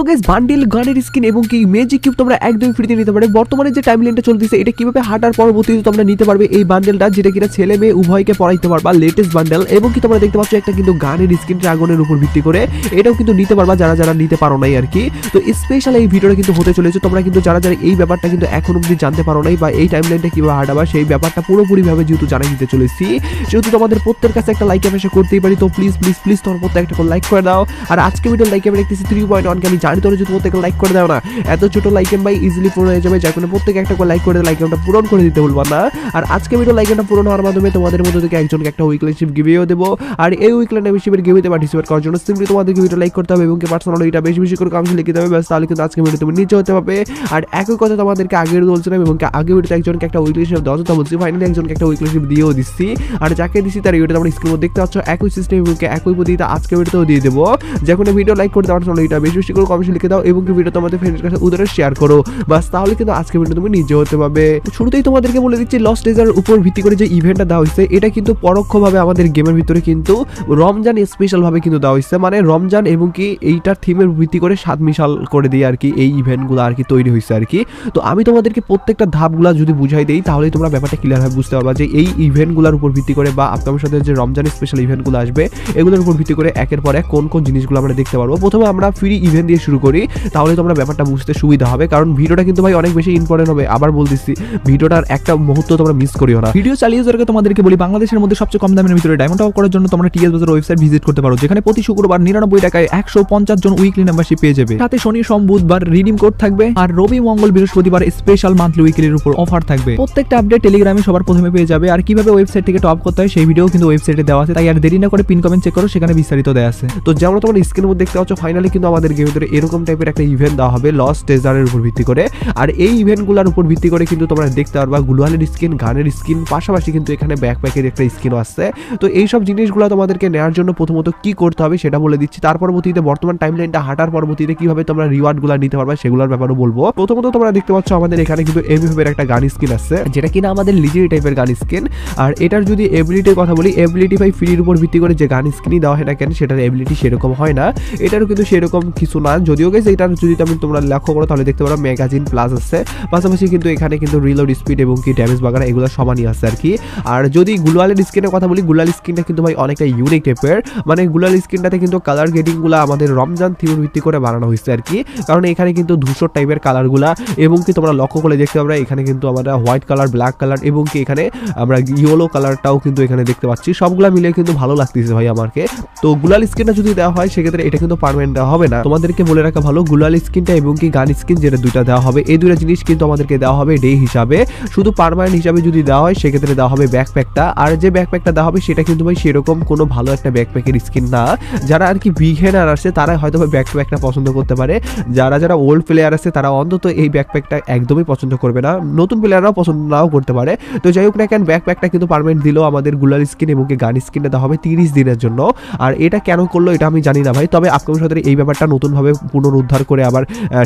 Guys bundle গানের skin এবং কি ম্যাজিক কিউব তোমরা একদম ফ্রিতে নিতে পারবে। বর্তমানে যে টাইমলাইনটা চলতেছে এটা কিভাবে হাঁটার পরবর্তীতে তোমরা নিতে পারবে এই বান্ডেলটা, যেটা কিনা ছেলে মেয়ে উভয়কে পড়াইতে পারবা, লেটেস্ট বান্ডেল। এবং কি তোমরা দেখতে পাচ্ছ একটা কিন্তু গানের স্কিন ড্রাগনের উপর ভিত্তি করে, এটাও কিন্তু নিতে পারবা যারা যারা নিতে পারো নাই আর কি। তো স্পেশাল এই ভিডিওটা কিন্তু হতে চলেছে, তোমরা কিন্তু যারা যারা এই ব্যাপারটা কিন্তু এখন অবধি জানতে পারো নাই বা এই টাইমলাইনটা কিভাবে হাঁটাবা সেই ব্যাপারটা পুরোপুরি ভাবে যেহেতু জানাই দিতে চলেছি, সেহেতু তোমাদের প্রত্যেকের কাছে একটা লাইক আশা করতেই পারি। তো প্লিজ প্লিজ প্লিজ তোমার প্রত্যেক একটা করে লাইক করে দাও। আর আজকে ভিডিও লাইক আমি দেখতেছি 3.1 কে, আমি জানি তোমরা যদি প্রত্যেকে লাইক করে দাও না, এত ছোট লাইক ভাই ইজিলি পূরণ হয়ে যাবে, যার কারণে প্রত্যেকে একটা করে লাইক করে লাইক আমরা পূরণ করে দিতে ভুলবা না। আর আজকে ভিডিও লাইক একটা পূরণ হওয়ার মাধ্যমে তোমাদের মধ্যে থেকে একজনকে একটা উইকলি শিপ গিভেও দেবো। আর এই উইকলি মেম্বারশিপের গিভেতে পার্টিসিপেট করার জন্য সিম্পলি তোমাদেরকে ভিডিও লাইক করতে হবে এবং কি পার্সোনালি এটা বেশি বেশি করে কমেন্ট লিখে দেবে, ব্যাস তাহলে কিন্তু আজকে ভিডিও তুমি নিচে হতে পারবে। আর একই কথা তোমাদেরকে আগের বলছিলাম এবং আগে ভিডিওতে একজনকে একটা উইকলি শিপ দেওয়ার কথা বলছি, ফাইনালি একজনকে একটা উইকলি শিপ দিয়েও দিচ্ছি। আর যাকে দিচ্ছি তার ভিডিওটা তোমরা স্ক্রিনে দেখতে পাচ্ছ, একই সিস্টেম এবং একই পদ্ধতিতে আজকে ভিডিওতেও দিয়ে দেবো। যখন ভিডিও লাইক করে দেওয়ার জন্য এটা বেশি বেশি করে কমেন্ট লিখে দাও এবং ভিডিও তোমাদের ফ্রেন্ডের কাছে উদাহরণ শেয়ার করো, বাস তাহলে কিন্তু আজকে ভিডিও তুমি নিজে হতে পারবে। শুরুতেই তোমাদেরকে বলে দিচ্ছি লস্ট ডেজারের উপর ভিত্তি করে যে ইভেন্টটা দেওয়া হয়েছে এটা কিন্তু পরোক্ষভাবে আমাদের গেমের ভিতরে কিন্তু রমজান স্পেশাল ভাবে কিন্তু দেওয়া হয়েছে, মানে রমজান এবং কি এইটার থিমের ভিত্তি করে স্বাদ মিশাল করে দিয়ে আর কি এই ইভেন্টগুলো আর কি তৈরি হয়েছে আর কি। তো আমি তোমাদেরকে প্রত্যেকটা ধাপগুলো যদি বুঝাই দেই তাহলে তোমরা ব্যাপারটা ক্লিয়ার ভাবে বুঝতে পারবা যে এই ইভেন্টগুলোর উপর ভিত্তি করে বা আপনাদের সাথে যে রমজান স্পেশাল ইভেন্টগুলো আসবে এগুলোর উপর ভিত্তি করে একের পর এক কোন কোন জিনিসগুলো আমরা দেখতে পারবো। প্রথমে আমরা ফ্রি ইভেন্ট দিয়ে শুরু করি, তাহলে তোমরা ব্যাপারটা বুঝতে সুবিধা হবে, কারণ ভিডিওটা কিন্তু ভাই অনেক বেশি ইম্পর্টেন্ট হবে। আবার বলতেছি ভিডিওটার একটা মুহূর্ত তোমরা মিস করিও না। ভিডিও চালিয়ে যাওয়ার তোমাদেরকে বলি, বাংলাদেশের মধ্যে সবচেয়ে কম দামের ভিতরে ডায়মন্ড টপ করার জন্য তোমরা টিএস বাজার ওয়েবসাইট ভিজিট করতে পারো, যেখানে প্রতি শুক্রবার 99 টাকায় 150 জন উইকলি মেম্বারশিপ পেয়ে যাবে। সাথে শনি সোম বুধবার রিডিম কোড থাকবে, আর রবি মঙ্গল বৃহস্পতিবার স্পেশাল মান্থলি উইকলির উপর অফার থাকবে। প্রত্যেকটা আপডেট টেলিগ্রামে সবার প্রথমে পেয়ে যাবে। আর কিভাবে ওয়েবসাইট থেকে টপ করতে হয় সেই ভিডিও কিন্তু ওয়েবসাইটে দেওয়া আছে, তাই আর দেরি না করে পিন কমেন্ট চেক করো, সেখানে বিস্তারিত দেওয়া আছে। তো যেমন তোমরা স্ক্রিনের মধ্যে দেখতে পাচ্ছ ফাইনালি কিন্তু আমাদের গেমের ভিতরে এরকম টাইপের একটা ইভেন্ট দেওয়া হবে লস্ট ডেজার্টের উপর ভিত্তি করে। আর এই ইভেন্টগুলোর উপর ভিত্তি করে কিন্তু তোমরা দেখতে পারবা গ্লোয়ালের স্কিন, গানের স্কিন, পাশাপাশি কিন্তু এখানে ব্যাকপ্যাকের একটা স্কিনও আসছে। তো এই সব জিনিসগুলো তোমাদেরকে নেওয়ার জন্য প্রথমত কি করতে হবে সেটা বলে দিচ্ছি, তার পরবর্তীতে বর্তমান টাইমলাইনটা হাঁটার পরবর্তীতে কিভাবে তোমরা রিওয়ার্ডগুলো নিতে পারবা সেগুলোর ব্যাপারও বলবো। প্রথমত তোমরা দেখতে পাচ্ছ আমাদের এখানে কিন্তু এমভিপের একটা গান স্কিন আছে, যেটা কিনা আমাদের লিজেন্ডারি টাইপের গান স্কিন। আর এটার যদি এবিলিটির কথা বলি, এবিলিটি ভাই ফ্রির উপর ভিত্তি করে যে গান স্কিনই দেওয়া হয় না কেন সেটার এবিলিটি সেরকম হয় না, এটারও কিন্তু সেরকম কিছু না। যদিও গেছে এটার যদি তোমরা লক্ষ্য করো তাহলে দেখতে পারো ম্যাগাজিন প্লাস আছে, পাশাপাশি কিন্তু এখানে কিন্তু রিলোড স্পিড এবং কি ড্যামেজ বাগারা এগুলো সমানই আছে আর কি। আর যদি গ্লোয়ালের স্কিনের কথা বলি, গ্লোয়াল স্কিনটা কিন্তু ভাই অনেকটা ইউনিক টাইপের, মানে গ্লোয়াল স্কিনটাতে কিন্তু কালার গ্রেডিংগুলো আমাদের রমজান থিমের ভিত্তি করে বানানো হয়েছে আর কি। কারণ এখানে কিন্তু ধূসর টাইপের কালারগুলা এবং কি তোমরা লক্ষ্য করে দেখতে পারবে এখানে কিন্তু আমরা হোয়াইট কালার, ব্ল্যাক কালার এবং কি এখানে আমরা ইয়েলো কালারটাও কিন্তু এখানে দেখতে পাচ্ছি, সবগুলা মিলে কিন্তু ভালো লাগতেছে ভাই আমাকে। তো গ্লোয়াল স্কিনটা যদি দেওয়া হয় সেক্ষেত্রে এটা কিন্তু পার্মানেন্ট দেওয়া হবে না। তোমাদেরকে বলে রাখা ভালো, গ্লোয়াল স্কিনটা এবং কি গান স্কিন যেটা দুইটা দেওয়া হবে, এই দুইটা জিনিস কিন্তু আমাদেরকে দেওয়া হবে ডে হিসাবে। শুধু পার্মানেন্ট হিসাবে যদি দেওয়া হয় সেক্ষেত্রে দেওয়া হবে ব্যাকপ্যাকটা, আর যে ব্যাকপ্যাকটা দেওয়া হবে সেটা কিন্তু ভাই সেরকম কোনো ভালো একটা ব্যাকপ্যাকের স্কিন না। যারা আর কি বিগিনার আছে তারা হয়তো ব্যাকপ্যাকটা পছন্দ করতে পারে, যারা যারা ওল্ড প্লেয়ার আছে তারা অন্তত এই ব্যাকপ্যাকটা একদমই পছন্দ করবে না, নতুন প্লেয়াররাও পছন্দ নাও করতে পারে। তো যাই হোক না কেন ব্যাকপ্যাকটা কিন্তু পার্মানেন্ট দিলেও আমাদের গ্লোয়াল স্কিন এবং কি গান স্কিনটা দেওয়া হবে 30 দিনের জন্য। আর এটা কেন করলো এটা আমি জানি না ভাই, তবে আপনাদের সাথে এই ব্যাপারটা নতুনভাবে পুনরুদ্ধার করে আবার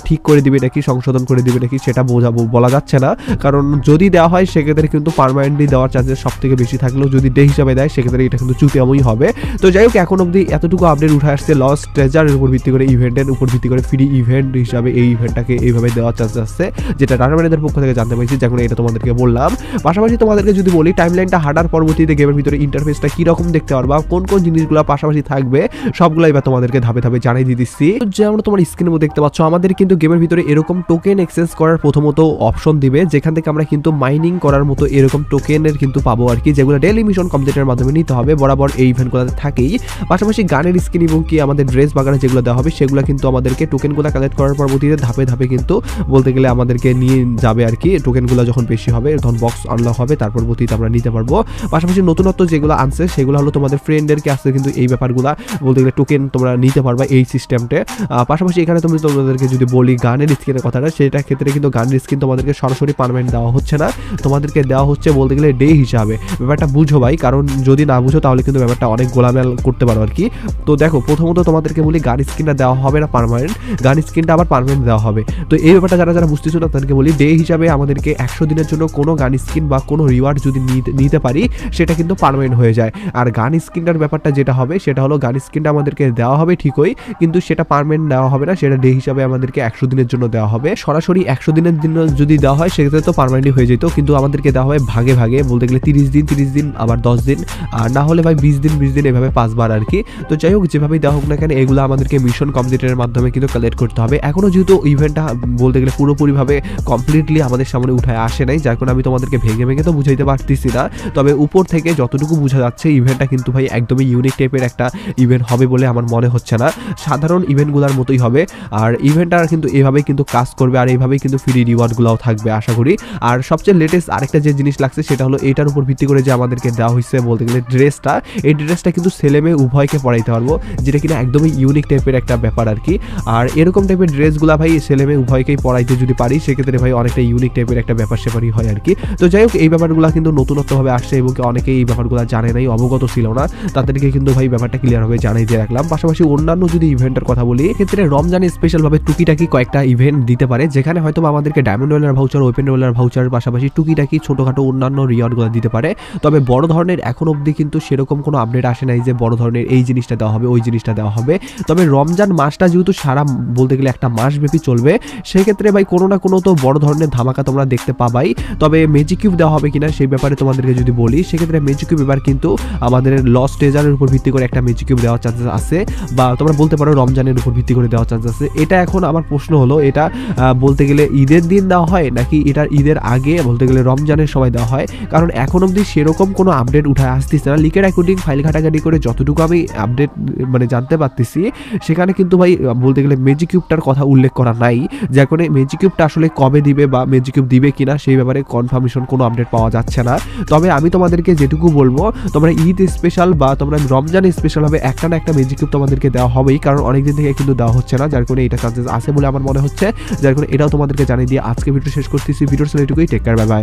ঠিক করে দিবে নাকি, সংশোধন করে দিবে নাকি সেটা বলা যাচ্ছে না। কারণ যদি দেওয়া হয় সেক্ষেত্রে কিন্তু পার্মানেন্টলি দেওয়ার চান্সেস সব থেকে বেশি থাকলেও যদি ডে হিসাবে দেয় সেক্ষেত্রে এটা কিন্তু চুতিয়ামই হবে। তো যাই হোক এখন অবধি এতটুকু আপডেট উঠে আসছে লস্ট ট্রেজারের উপর ভিত্তি করে, ইভেন্টের উপর ভিত্তি করে ফ্রি ইভেন্ট হিসাবে এই ইভেন্টটাকে এইভাবে দেওয়ার চান্স আসছে, যেটা রানারম্যানদের পক্ষ থেকে জানতে পেরেছি, যখন এটা তোমাদেরকে বললাম। পাশাপাশি তোমাদেরকে যদি বলি টাইমলাইনটা হাঁটার পরবর্তীতে গেমের ভিতরে ইন্টারফেসটা কিরকম দেখতে পারবা, কোন কোন জিনিসগুলো পাশাপাশি থাকবে সবগুলাই বা তোমাদেরকে ধাপে ধাপে জানিয়ে দিচ্ছি। যেমন তোমার স্ক্রিনের মধ্যে দেখতে পাচ্ছ আমাদের কিন্তু গেমের ভিতরে এরকম টোকেন এক্সচেঞ্জ করার প্রথমত অপশন দিবে, যেখান থেকে আমরা কিন্তু মাইনিং করার মতো এরকম টোকেনের কিন্তু পাবো আর কি, যেগুলো ডেইলি মিশন কমপ্লিটের মাধ্যমে নিতে হবে, বরাবর এই ইভেন্টগুলোতে থাকেই। পাশাপাশি গানের স্কিন এবং কি আমাদের ড্রেস বাগানে যেগুলো দেওয়া হবে সেগুলো কিন্তু আমাদেরকে টোকেনগুলো কালেক্ট করার পরবর্তীতে ধাপে ধাপে কিন্তু বলতে গেলে আমাদেরকে নিয়ে যাবে আর কি। টোকেনগুলো যখন বেশি হবে তখন বক্স আনলক হবে, তার পরবর্তীতে আমরা নিতে পারবো। পাশাপাশি নতুনত্ব যেগুলো আনছে সেগুলো হলো তোমাদের ফ্রেন্ডেরকে আসছে কিন্তু এই ব্যাপারগুলো বলতে গেলে টোকেন তোমরা নিতে পারবা এই সিস্টেমটা। পাশাপাশি এখানে তুমি তোমাদেরকে যদি বলি গানের স্কিনের কথাটা, সেটা ক্ষেত্রে কিন্তু গানের স্কিন তোমাদেরকে সরাসরি পার্মানেন্ট দেওয়া হচ্ছে না, তোমাদেরকে দেওয়া হচ্ছে বলতে গেলে ডে হিসাবে। ব্যাপারটা বুঝো ভাই, কারণ যদি না বুঝো তাহলে কিন্তু ব্যাপারটা অনেক গোলামেল করতে পারো আর কি। তো দেখো প্রথমত তোমাদেরকে বলি গান স্কিনটা দেওয়া হবে না পার্মানেন্ট, গান স্কিনটা আবার পার্মানেন্ট দেওয়া হবে। তো এই ব্যাপারটা যারা যারা বুঝতেছো না তাদেরকে বলি ডে হিসাবে আমাদেরকে 100 দিনের জন্য কোনো গান স্কিন বা কোনো রিওয়ার্ড যদি নিতে পারি সেটা কিন্তু পার্মানেন্ট হয়ে যায়। আর গান স্কিনটার ব্যাপারটা যেটা হবে সেটা হলো গান স্কিনটা আমাদেরকে দেওয়া হবে ঠিকই, কিন্তু সেটা পার্মানেন্ট দেওয়া দেওয়া হবে না, সেটা ডে হিসাবে আমাদেরকে 100 দিনের জন্য দেওয়া হবে। সরাসরি 100 দিনের জন্য যদি দেওয়া হয় সেক্ষেত্রে তো পার্মানেন্টলি হয়ে যেত, কিন্তু আমাদেরকে দেওয়া হবে ভাগে ভাগে, বলতে গেলে 30 দিন আবার 10 দিন, আর না হলে ভাই 20 দিন এভাবে 5 বার আর কি। তো যাই হোক, যেভাবেই দেওয়া হোক না কেন এগুলো আমাদেরকে মিশন কমপ্লিটের মাধ্যমে কিন্তু কালেক্ট করতে হবে। এখনো যেহেতু ইভেন্টটা বলতে গেলে পুরোপুরিভাবে কমপ্লিটলি আমাদের সামনে উঠায় আসে নাই, যার কারণে আমি তোমাদেরকে ভেঙে ভেঙে তো বুঝাইতে পারতেছি না। তবে উপর থেকে যতটুকু বোঝা যাচ্ছে ইভেন্টটা কিন্তু ভাই একদমই ইউনিক টাইপের একটা ইভেন্ট হবে বলে আমার মনে হচ্ছে না, সাধারণ ইভেন্টগুলোর মতোই হবে। আর ইভেন্টটা কিন্তু এভাবেই কিন্তু কাজ করবে, আর এইভাবেই কিন্তু ফ্রি রিওয়ার্ডগুলোও থাকবে আশা করি। আর সবচেয়ে লেটেস্ট আরেকটা যে জিনিস লাগছে সেটা হলো এটার উপর ভিত্তি করে যে আমাদেরকে দেওয়া হয়েছে বলতে গেলে ড্রেসটা, এই ড্রেসটা কিন্তু ছেলে মেয়ে উভয়কে পরাইতে পারবো, যেটা কিনা একদমই ইউনিক টাইপের একটা ব্যাপার আর কি। আর এরকম টাইপের ড্রেসগুলো ভাই ছেলে মেয়ে উভয়কেই পরাইতে যদি পারি সেক্ষেত্রে ভাই অনেকটা ইউনিক টাইপের একটা ব্যাপার সেপারই হয় আর কি। তো যাই হোক, এই ব্যাপারগুলো কিন্তু নতুনত্বভাবে আসছে এবং অনেকেই এই ব্যাপারগুলো জানে নাই, অবগত ছিল না, তাদেরকে কিন্তু ভাই ব্যাপারটা ক্লিয়ারভাবে জানাই দিয়ে রাখলাম। পাশাপাশি অন্যান্য যদি ইভেন্টের কথা বলি, এক্ষেত্রে রমজানে স্পেশালভাবে টুকিটাকি কয়েকটা ইভেন্ট দিতে পারে, যেখানে হয়তো আমাদেরকে diamond roller voucher, open roller voucher পাশাপাশি টুকিটাকি ছোটোখাটো অন্যান্য রিওয়ার্ডগুলো দিতে পারে। তবে বড় ধরনের এখন অবধি কিন্তু সেরকম কোনো আপডেট আসে নাই যে বড় ধরনের এই জিনিসটা দেওয়া হবে ওই জিনিসটা দেওয়া হবে। তবে রমজান মাসটা যেহেতু সারা বলতে গেলে একটা মাস ব্যাপী চলবে, সেক্ষেত্রে ভাই কোনো না কোনো তো বড় ধরনের ধামাকা তোমরা দেখতে পাবাই। তবে ম্যাজিক কিউব দেওয়া হবে কিনা সেই ব্যাপারে তোমাদেরকে যদি বলি, সেক্ষেত্রে ম্যাজিক কিউব এবার কিন্তু আমাদের লস্ট ট্রেজারের উপর ভিত্তি করে একটা ম্যাজিক কিউব দেওয়ার চান্সেস আছে, বা তোমরা বলতে পারো রমজানের উপর ভিত্তি করে দেওয়ার চান্স আছে। এটা এখন আমার প্রশ্ন হলো, এটা বলতে গেলে ঈদের দিন দেওয়া হয় নাকি এটা ঈদের আগে বলতে গেলে রমজানের সময় দেওয়া হয়, কারণ এখন অবধি সেরকম কোনো আপডেট উঠায় আসতেছে না। লিকের অ্যাকর্ডিং ফাইল ঘাটাঘাটি করে যতটুকু আমি আপডেট মানে জানতে পারতেছি, সেখানে কিন্তু ভাই বলতে গেলে ম্যাজিক কিউবটার কথা উল্লেখ করা নাই, যার কারণে ম্যাজিক কিউবটা আসলে কবে দিবে বা ম্যাজিক কিউব দিবে কিনা সেই ব্যাপারে কনফার্মেশন কোনো আপডেট পাওয়া যাচ্ছে না। তবে আমি তোমাদেরকে যেটুকু বলবো, তোমরা ঈদ স্পেশাল বা তোমরা রমজান স্পেশাল হবে একটা না একটা ম্যাজিক কিউব তোমাদেরকে দেওয়া হবেই, কারণ অনেকদিন থেকে কিন্তু দেওয়া হচ্ছে না, যার কারণে এটা চান্সেস আছে বলে আমার মনে হচ্ছে। যার কারণে এটাও তোমাদেরকে জানিয়ে দিয়ে আজকে ভিডিও শেষ করতেছি। ভিডিওর এটুকুই, টেক কেয়ার, বাই বাই।